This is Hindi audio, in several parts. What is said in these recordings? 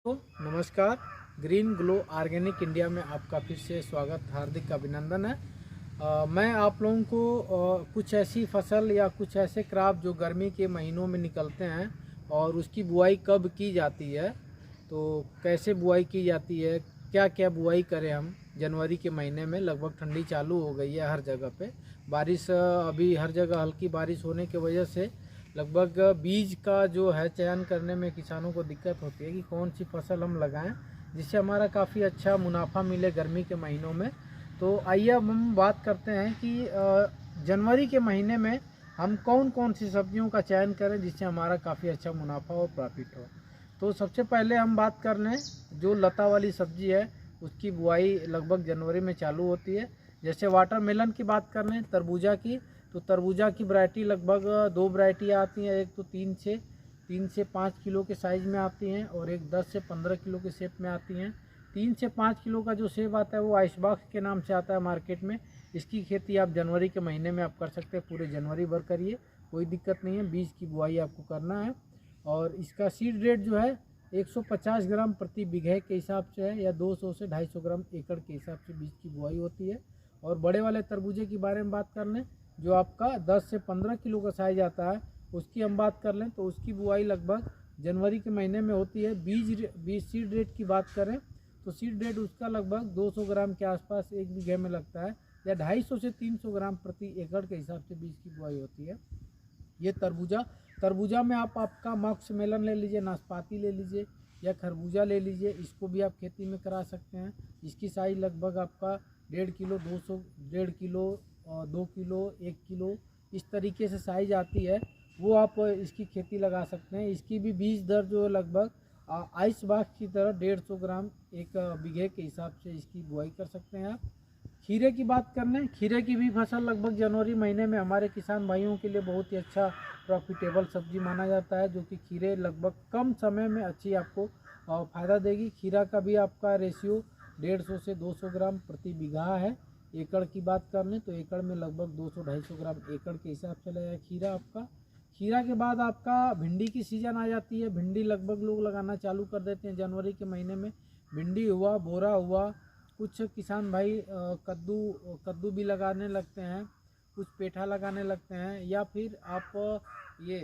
तो नमस्कार। ग्रीन ग्लो ऑर्गेनिक इंडिया में आपका फिर से स्वागत, हार्दिक अभिनंदन है। मैं आप लोगों को कुछ ऐसी फसल या कुछ ऐसे क्रॉप जो गर्मी के महीनों में निकलते हैं और उसकी बुआई कब की जाती है, तो कैसे बुआई की जाती है, क्या क्या बुआई करें हम जनवरी के महीने में। लगभग ठंडी चालू हो गई है हर जगह पे, बारिश अभी हर जगह हल्की बारिश होने की वजह से लगभग बीज का जो है चयन करने में किसानों को दिक्कत होती है कि कौन सी फसल हम लगाएं जिससे हमारा काफ़ी अच्छा मुनाफा मिले गर्मी के महीनों में। तो आइए अब हम बात करते हैं कि जनवरी के महीने में हम कौन कौन सी सब्जियों का चयन करें जिससे हमारा काफ़ी अच्छा मुनाफा और प्रॉफिट हो। तो सबसे पहले हम बात कर लें, जो लता वाली सब्जी है उसकी बुआई लगभग जनवरी में चालू होती है। जैसे वाटरमेलन की बात कर लें, तरबूजा की, तो तरबूजा की वैरायटी लगभग दो वैरायटियाँ आती हैं। एक तो 3 से 5 किलो के साइज़ में आती हैं और एक 10 से 15 किलो के शेप में आती हैं। 3 से 5 किलो का जो सेब आता है वो आइसबॉक्स के नाम से आता है मार्केट में। इसकी खेती आप जनवरी के महीने में आप कर सकते हैं, पूरे जनवरी भर करिए, कोई दिक्कत नहीं है। बीज की बुआई आपको करना है और इसका सीड रेट जो है 150 ग्राम प्रति बीघे के हिसाब से है, या 200 से 250 ग्राम एकड़ के हिसाब से बीज की बुआई होती है। और बड़े वाले तरबूजे के बारे में बात कर लें, जो आपका 10 से 15 किलो का साइज आता है, उसकी हम बात कर लें तो उसकी बुआई लगभग जनवरी के महीने में होती है। बीज सीड रेट की बात करें तो सीड रेट उसका लगभग 200 ग्राम के आसपास एक बीघे में लगता है, या 250 से 300 ग्राम प्रति एकड़ के हिसाब से बीज की बुआई होती है। ये तरबूजा में आप आपका मॉक्स मेलन ले लीजिए, नाशपाती ले लीजिए या खरबूजा ले लीजिए, इसको भी आप खेती में करा सकते हैं। इसकी साइज लगभग आपका 1.5 किलो, 200, 1.5 किलो, 2 किलो, 1 किलो, इस तरीके से साइज आती है। वो आप इसकी खेती लगा सकते हैं। इसकी भी बीज दर जो है लगभग आइस बॉक्स की तरह 150 ग्राम एक बीघे के हिसाब से इसकी बुआई कर सकते हैं आप। खीरे की बात कर लें, खीरे की भी फसल लगभग जनवरी महीने में हमारे किसान भाइयों के लिए बहुत ही अच्छा प्रॉफिटेबल सब्जी माना जाता है, जो कि खीरे लगभग कम समय में अच्छी आपको फ़ायदा देगी। खीरा का भी आपका रेशियो 150 से 200 ग्राम प्रति बीघा है। एकड़ की बात कर लें तो एकड़ में लगभग 200-250 ग्राम एकड़ के हिसाब से लगेगा खीरा आपका। खीरा के बाद आपका भिंडी की सीज़न आ जाती है। भिंडी लगभग लोग लगाना चालू कर देते हैं जनवरी के महीने में। भिंडी हुआ, बोरा हुआ, कुछ किसान भाई कद्दू भी लगाने लगते हैं, कुछ पेठा लगाने लगते हैं, या फिर आप ये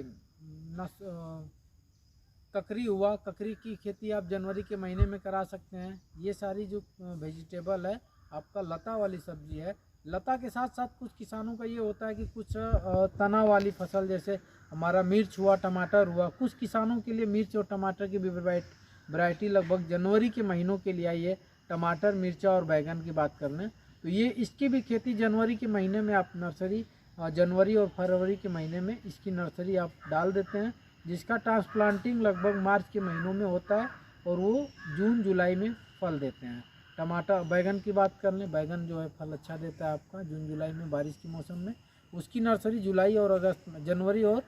ककरी हुआ, ककरी की खेती आप जनवरी के महीने में करा सकते हैं। ये सारी जो वेजिटेबल है आपका लता वाली सब्जी है। लता के साथ साथ कुछ किसानों का ये होता है कि कुछ तना वाली फसल, जैसे हमारा मिर्च हुआ, टमाटर हुआ, कुछ किसानों के लिए मिर्च और टमाटर की भी वैरायटी लगभग जनवरी के महीनों के लिए आई है। टमाटर, मिर्चा और बैगन की बात कर लें तो ये इसकी भी खेती जनवरी के महीने में आप नर्सरी, जनवरी और फरवरी के महीने में इसकी नर्सरी आप डाल देते हैं, जिसका ट्रांसप्लांटिंग लगभग मार्च के महीनों में होता है और वो जून जुलाई में फल देते हैं। टमाटर, बैगन की बात कर लें, बैगन जो है फल अच्छा देता है आपका जून जुलाई में बारिश के मौसम में। उसकी नर्सरी जुलाई और अगस्त में, जनवरी और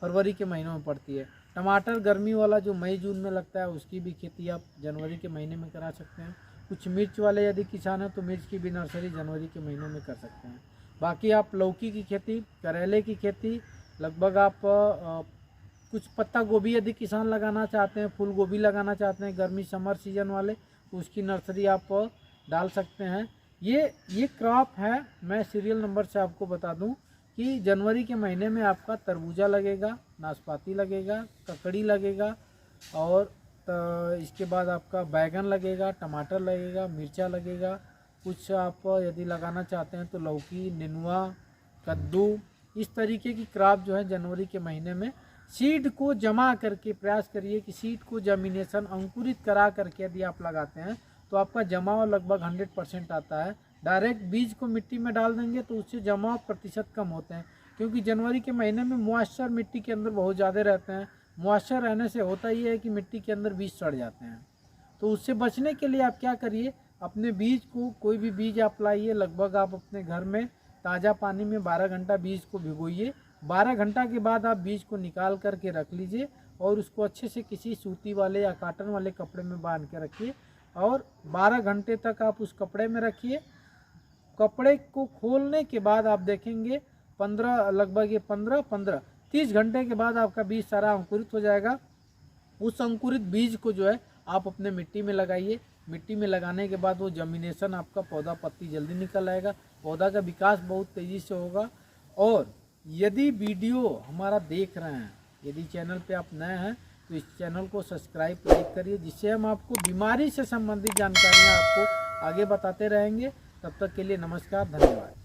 फरवरी के महीनों में पड़ती है। टमाटर गर्मी वाला जो मई जून में लगता है, उसकी भी खेती आप जनवरी के महीने में करा सकते हैं। कुछ मिर्च वाले यदि किसान हैं तो मिर्च की भी नर्सरी जनवरी के महीनों में कर सकते हैं। बाकी आप लौकी की खेती, करेले की खेती, लगभग आप कुछ पत्ता गोभी यदि किसान लगाना चाहते हैं, फूल गोभी लगाना चाहते हैं गर्मी समर सीजन वाले, तो उसकी नर्सरी आप डाल सकते हैं। ये क्रॉप है। मैं सीरियल नंबर से आपको बता दूं कि जनवरी के महीने में आपका तरबूजा लगेगा, नाशपाती लगेगा, ककड़ी लगेगा, और इसके बाद आपका बैगन लगेगा, टमाटर लगेगा, मिर्चा लगेगा। कुछ आप यदि लगाना चाहते हैं तो लौकी, नेनुआ, कद्दू, इस तरीके की क्रॉप जो है जनवरी के महीने में। सीड को जमा करके प्रयास करिए कि सीड को जर्मिनेशन, अंकुरित करा करके यदि आप लगाते हैं तो आपका जमाव लगभग 100% आता है। डायरेक्ट बीज को मिट्टी में डाल देंगे तो उससे जमाव प्रतिशत कम होते हैं, क्योंकि जनवरी के महीने में मॉइस्चर मिट्टी के अंदर बहुत ज़्यादा रहते हैं। मॉइस्चर रहने से होता ही है कि मिट्टी के अंदर बीज सड़ जाते हैं। तो उससे बचने के लिए आप क्या करिए, अपने बीज को, कोई भी बीज आप लाइए, लगभग आप अपने घर में ताज़ा पानी में 12 घंटा बीज को भिगोइए। 12 घंटा के बाद आप बीज को निकाल करके रख लीजिए और उसको अच्छे से किसी सूती वाले या काटन वाले कपड़े में बांध के रखिए और 12 घंटे तक आप उस कपड़े में रखिए। कपड़े को खोलने के बाद आप देखेंगे 30 घंटे के बाद आपका बीज सारा अंकुरित हो जाएगा। उस अंकुरित बीज को जो है आप अपने मिट्टी में लगाइए। मिट्टी में लगाने के बाद वो जमीनेशन आपका पौधा पत्ती जल्दी निकल आएगा, पौधा का विकास बहुत तेज़ी से होगा। और यदि वीडियो हमारा देख रहे हैं, यदि चैनल पे आप नए हैं तो इस चैनल को सब्सक्राइब लाइक करिए, जिससे हम आपको बीमारी से संबंधित जानकारियाँ आपको आगे बताते रहेंगे। तब तक के लिए नमस्कार, धन्यवाद।